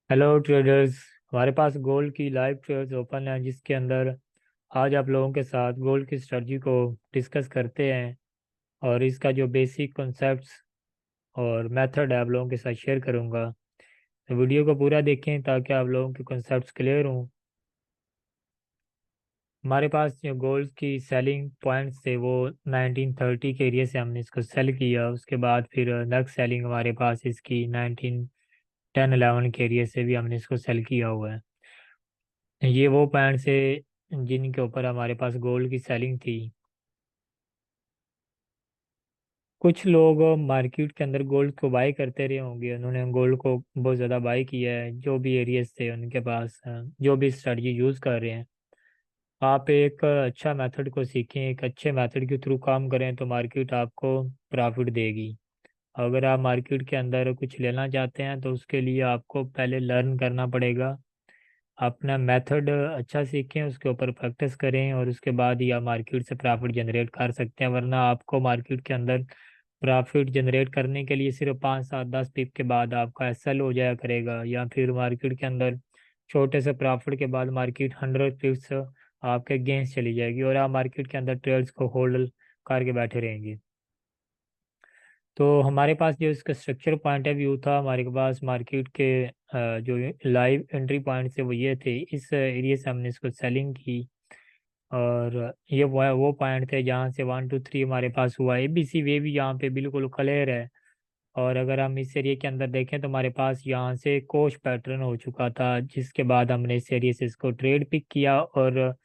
Hello traders. हमारे पास gold की live trades open है जिसके अंदर आज आप लोगों के साथ गोल्ड की स्ट्रेटजी को डिस्कस करते हैं और इसका जो बेसिक कॉन्सेप्ट्स और मेथड है आप लोगों के साथ शेयर करूंगा। तो वीडियो को पूरा देखें ताकि आप लोगों के कॉन्सेप्ट्स क्लियर हों। हमारे पास जो गोल्ड की सेलिंग पॉइंट्स थे वो 1930 के एरिया से हमने इसको सेल किया। उसके बाद फिर नेक्स्ट सेलिंग हमारे पास इसकी 1910-11 के एरिया से भी हमने इसको सेल किया हुआ है। ये वो पॉइंट्स है जिनके ऊपर हमारे पास गोल्ड की सेलिंग थी। कुछ लोग मार्केट के अंदर गोल्ड को बाई करते रहे होंगे, उन्होंने गोल्ड को बहुत ज़्यादा बाई किया है। जो भी एरियस थे उनके पास जो भी स्ट्रेटजी यूज़ कर रहे हैं, आप एक अच्छा मेथड को सीखें, एक अच्छे मेथड के थ्रू काम करें तो मार्केट आपको प्रॉफिट देगी। अगर आप मार्केट के अंदर कुछ लेना चाहते हैं तो उसके लिए आपको पहले लर्न करना पड़ेगा, अपना मेथड अच्छा सीखें, उसके ऊपर प्रैक्टिस करें और उसके बाद ही आप मार्केट से प्रॉफिट जनरेट कर सकते हैं। वरना आपको मार्केट के अंदर प्रॉफिट जनरेट करने के लिए सिर्फ 5 7 10 पिप के बाद आपका एसएल हो जाया करेगा, या फिर मार्केट के अंदर छोटे से प्रॉफिट के बाद मार्केट 100 पिप्स आपके अगेंस्ट चली जाएगी और आप मार्केट के अंदर ट्रेड्स को होल्ड करके बैठे रहेंगे। तो हमारे पास जो इसका स्ट्रक्चर पॉइंट ऑफ व्यू था, हमारे पास मार्केट के जो लाइव एंट्री पॉइंट थे वो ये थे। इस एरिया से हमने इसको सेलिंग की और ये वो पॉइंट थे जहाँ से 1 2 3 हमारे पास हुआ। एबीसी वे भी यहाँ पे बिल्कुल क्लियर है। और अगर हम इस एरिया के अंदर देखें तो हमारे पास यहाँ से कोश पैटर्न हो चुका था, जिसके बाद हमने इस एरिया से इसको ट्रेड पिक किया। और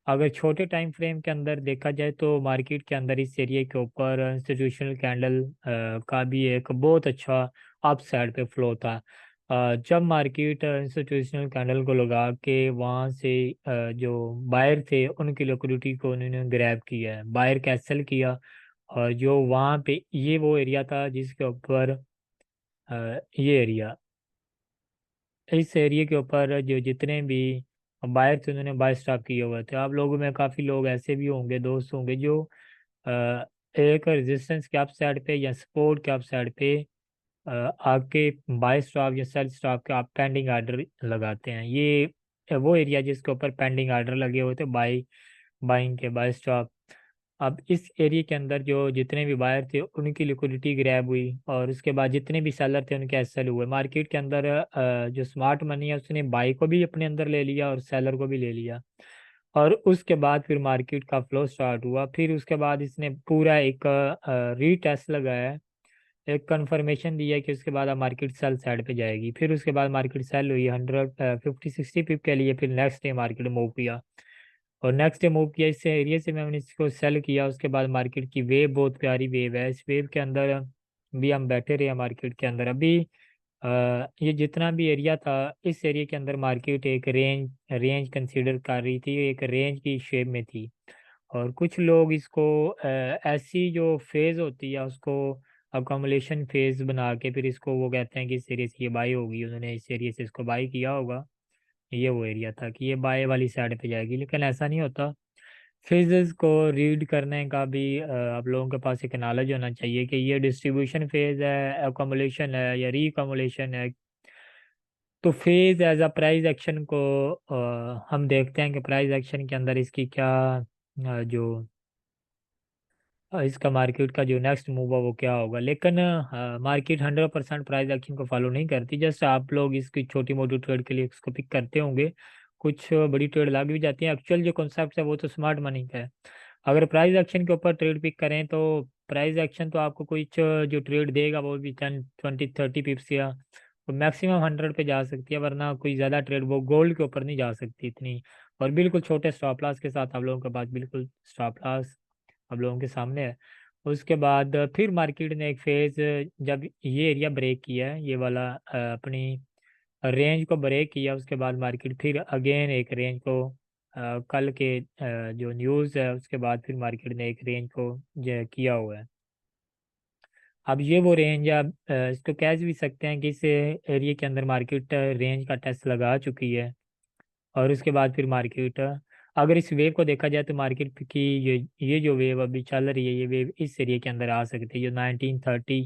अगर छोटे टाइम फ्रेम के अंदर देखा जाए तो मार्केट के अंदर इस एरिया के ऊपर इंस्टीट्यूशनल कैंडल का भी एक बहुत अच्छा अप साइड पे फ्लो था। जब मार्केट इंस्टीट्यूशनल कैंडल को लगा के वहाँ से जो बायर थे उनकी लिक्विडिटी को उन्होंने ग्रैब किया है, बायर कैंसिल किया। और जो वहाँ पे ये वो एरिया था जिसके ऊपर ये एरिया, इस एरिया के ऊपर जो जितने भी बायर थे उन्होंने बाय स्टॉप किए हुए थे। आप लोगों में काफ़ी लोग ऐसे भी होंगे, दोस्त होंगे जो अ, एक रेजिस्टेंस के अप साइड पे या सपोर्ट के अप साइड पे आके बाय स्टॉप या सेल स्टॉप के आप पेंडिंग आर्डर लगाते हैं। ये वो एरिया जिसके ऊपर पेंडिंग आर्डर लगे हुए थे बाइंग के बाय स्टॉप। अब इस एरिया के अंदर जो जितने भी बायर थे उनकी लिक्विडिटी ग्रैब हुई और उसके बाद जितने भी सेलर थे उनके एसएल हुए। मार्केट के अंदर जो स्मार्ट मनी है उसने बाई को भी अपने अंदर ले लिया और सेलर को भी ले लिया। और उसके बाद फिर मार्केट का फ्लो स्टार्ट हुआ। फिर उसके बाद इसने पूरा एक रीटेस्ट लगाया, एक कंफर्मेशन दिया कि उसके बाद अब मार्केट सेल साइड पे जाएगी। फिर उसके बाद मार्केट सेल हुई 150 60 पिप के लिए। फिर नेक्स्ट डे मार्केट मूव किया और नेक्स्ट डे मूव किया इस एरिया से मैंने इसको सेल किया। उसके बाद मार्केट की वेव बहुत प्यारी वेव है, इस वेव के अंदर भी हम बैठे रहे मार्केट के अंदर। अभी ये जितना भी एरिया था इस एरिया के अंदर मार्केट एक रेंज रेंज कंसीडर कर रही थी, एक रेंज की शेप में थी। और कुछ लोग इसको ऐसी जो फेज होती है उसको अकोमोलेशन फेज बना के फिर इसको वो कहते हैं कि इस एरिया से ये बाई होगी, उन्होंने इस एरिया से इसको बाई किया होगा। ये वो एरिया था कि ये बाय वाली साइड पे जाएगी, लेकिन ऐसा नहीं होता। फेजेस को रीड करने का भी आप लोगों के पास एक नॉलेज होना चाहिए कि ये डिस्ट्रीब्यूशन फेज है, अकोमोलेशन है या रीकमोलेशन है। तो phase as a price action को हम देखते हैं कि प्राइस एक्शन के अंदर इसकी क्या जो इसका मार्केट का जो नेक्स्ट मूव है वो क्या होगा। लेकिन मार्केट 100% प्राइस एक्शन को फॉलो नहीं करती। जस्ट आप लोग इसकी छोटी मोटी ट्रेड के लिए इसको पिक करते होंगे, कुछ बड़ी ट्रेड लग भी जाती है। एक्चुअल जो कॉन्सेप्ट है वो तो स्मार्ट मनी का है। अगर प्राइस एक्शन के ऊपर ट्रेड पिक करें तो प्राइस एक्शन तो आपको कुछ जो ट्रेड देगा वो भी 10 20 30 पिप्स या मैक्सिमम 100 पे जा सकती है, वरना कोई ज़्यादा ट्रेड वो गोल्ड के ऊपर नहीं जा सकती इतनी। और बिल्कुल छोटे स्टॉप लॉस के साथ आप लोगों के पास बिल्कुल स्टॉप लॉस आप लोगों के सामने है। उसके बाद फिर मार्केट ने एक फेज, जब ये एरिया ब्रेक किया है ये वाला अपनी रेंज को ब्रेक किया, उसके बाद मार्केट फिर अगेन एक रेंज को कल के जो न्यूज़ है उसके बाद फिर मार्केट ने एक रेंज को जो किया हुआ है। अब ये वो रेंज है, आप इसको कह भी सकते हैं कि इस एरिया के अंदर मार्केट रेंज का टेस्ट लगा चुकी है। और उसके बाद फिर मार्केट, अगर इस वेव को देखा जाए तो मार्केट की ये जो वेव अभी चल रही है ये वेव इस एरिया के अंदर आ सकती है जो 1930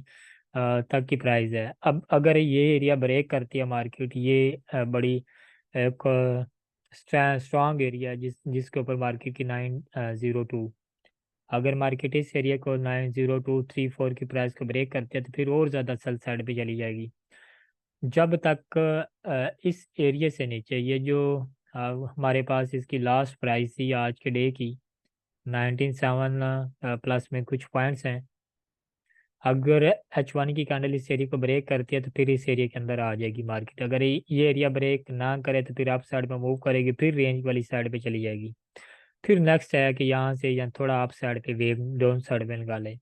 तक की प्राइस है। अब अगर ये एरिया ब्रेक करती है मार्केट, ये बड़ी एक स्ट्रांग एरिया है जिसके ऊपर मार्केट की 902, अगर मार्केट इस एरिया को 90234 की प्राइस को ब्रेक करती है तो फिर और ज़्यादा सेल साइड पे चली जाएगी। जब तक इस एरिया से नीचे ये जो हमारे पास इसकी लास्ट प्राइस थी आज के डे की 197 प्लस में कुछ पॉइंट्स हैं, अगर H1 की कैंडल इस एरिया को ब्रेक करती है तो फिर इस एरिया के अंदर आ जाएगी मार्केट। अगर ये एरिया ब्रेक ना करे तो फिर अप साइड में मूव करेगी, फिर रेंज वाली साइड पे चली जाएगी। फिर नेक्स्ट है कि यहाँ से या थोड़ा अप साइड पे वेव डाउन साइड में निकाले।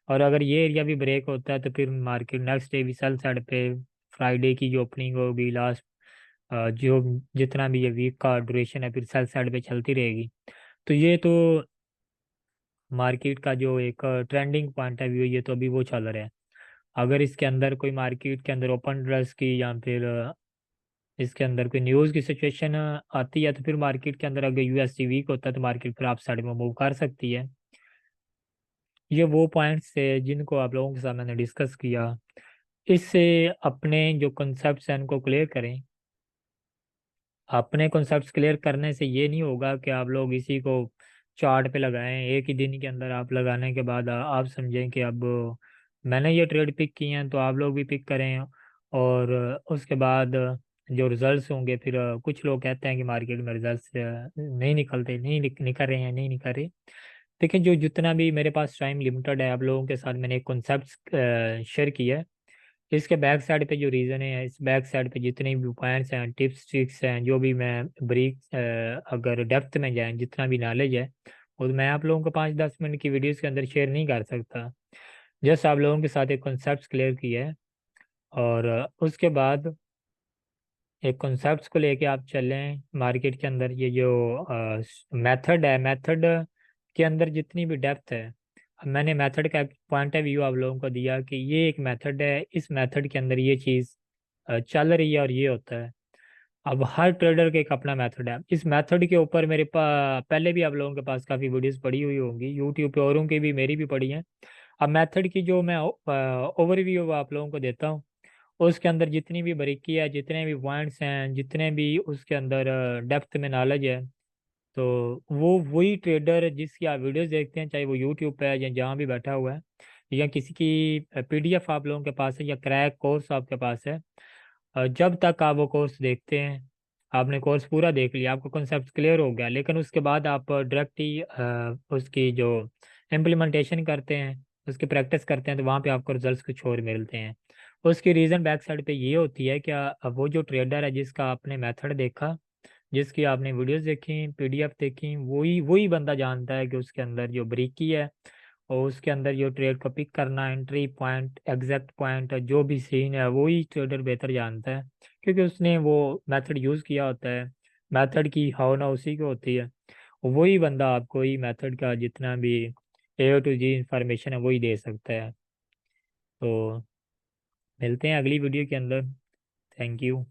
और अगर ये एरिया भी ब्रेक होता है तो फिर मार्केट नेक्स्ट डे भी सेल साइड पे, फ्राइडे की जो ओपनिंग होगी लास्ट, जो जितना भी ये वीक का ड्यूरेशन है फिर सेल साइड पे चलती रहेगी। तो ये तो मार्केट का जो एक ट्रेंडिंग पॉइंट है व्यू, ये तो अभी वो चल रहा है। अगर इसके अंदर कोई मार्केट के अंदर ओपन ड्रेस की या फिर इसके अंदर कोई न्यूज़ की सिचुएशन आती है तो फिर मार्केट के अंदर अगर यूएसडी वीक होता है तो मार्केट फिर आप साइड में मूव कर सकती है। ये वो पॉइंट्स है जिनको आप लोगों के साथ मैंने डिस्कस किया। इससे अपने जो कॉन्सेप्ट्स हैं उनको क्लियर करें। अपने कॉन्सेप्ट्स क्लियर करने से ये नहीं होगा कि आप लोग इसी को चार्ट पे लगाएं, एक ही दिन के अंदर आप लगाने के बाद आप समझें कि अब मैंने ये ट्रेड पिक किए हैं तो आप लोग भी पिक करें। और उसके बाद जो रिजल्ट्स होंगे फिर कुछ लोग कहते हैं कि मार्केट में रिजल्ट्स नहीं निकलते, निकल रहे हैं, नहीं निकल रहे। देखिए जो जितना भी मेरे पास टाइम लिमिटेड है, आप लोगों के साथ मैंने एक कॉन्सेप्ट शेयर किया है। इसके बैक साइड पे जो रीज़न है, इस बैक साइड पे जितने भी पॉइंट्स हैं, टिप्स ट्रिक्स हैं, जो भी मैं ब्रीक अगर डेप्थ में जाए जितना भी नॉलेज है वो मैं आप लोगों को 5-10 मिनट की वीडियोस के अंदर शेयर नहीं कर सकता। जस्ट आप लोगों के साथ एक कॉन्सेप्ट क्लियर किया है। और उसके बाद एक कॉन्सेप्ट्स को लेके आप चलें मार्केट के अंदर। ये जो मेथड है, मेथड के अंदर जितनी भी डेप्थ है, अब मैंने मेथड का पॉइंट ऑफ व्यू आप लोगों को दिया कि ये एक मेथड है, इस मेथड के अंदर ये चीज़ चल रही है और ये होता है। अब हर ट्रेडर का एक अपना मेथड है। इस मेथड के ऊपर मेरे पास पहले भी आप लोगों के पास काफ़ी वीडियोस पड़ी हुई होंगी यूट्यूब पे, औरों की भी, मेरी भी पड़ी हैं। अब मेथड की जो मैं ओवरव्यू आप लोगों को देता हूँ, उसके अंदर जितनी भी बारीकी है, जितने भी पॉइंट्स हैं, जितने भी उसके अंदर डेप्थ में नॉलेज है, तो वो वही ट्रेडर जिसकी आप वीडियोस देखते हैं, चाहे वो यूट्यूब पे है या जहाँ भी बैठा हुआ है, या किसी की पीडीएफ आप लोगों के पास है या क्रैक कोर्स आपके पास है, जब तक आप वो कोर्स देखते हैं, आपने कोर्स पूरा देख लिया, आपका कॉन्सेप्ट क्लियर हो गया, लेकिन उसके बाद आप डायरेक्ट ही उसकी जो इम्प्लीमेंटेशन करते हैं, उसकी प्रैक्टिस करते हैं, तो वहाँ पे आपको रिजल्ट्स कुछ और मिलते हैं। उसकी रीज़न बैक साइड पे ये होती है कि वो जो ट्रेडर है जिसका आपने मेथड देखा, जिसकी आपने वीडियोस देखी, पीडीएफ देखी, वही वही बंदा जानता है कि उसके अंदर जो ब्रीकी है और उसके अंदर जो ट्रेड को पिक करना, एंट्री पॉइंट, एग्जैक्ट पॉइंट, जो भी सीन है वही ट्रेडर बेहतर जानता है, क्योंकि उसने वो मेथड यूज़ किया होता है। मेथड की हाव ना उसी को होती है। वही बंदा आपको ही मेथड का जितना भी A to Z इंफॉर्मेशन है वही दे सकता है। तो मिलते हैं अगली वीडियो के अंदर। Thank you.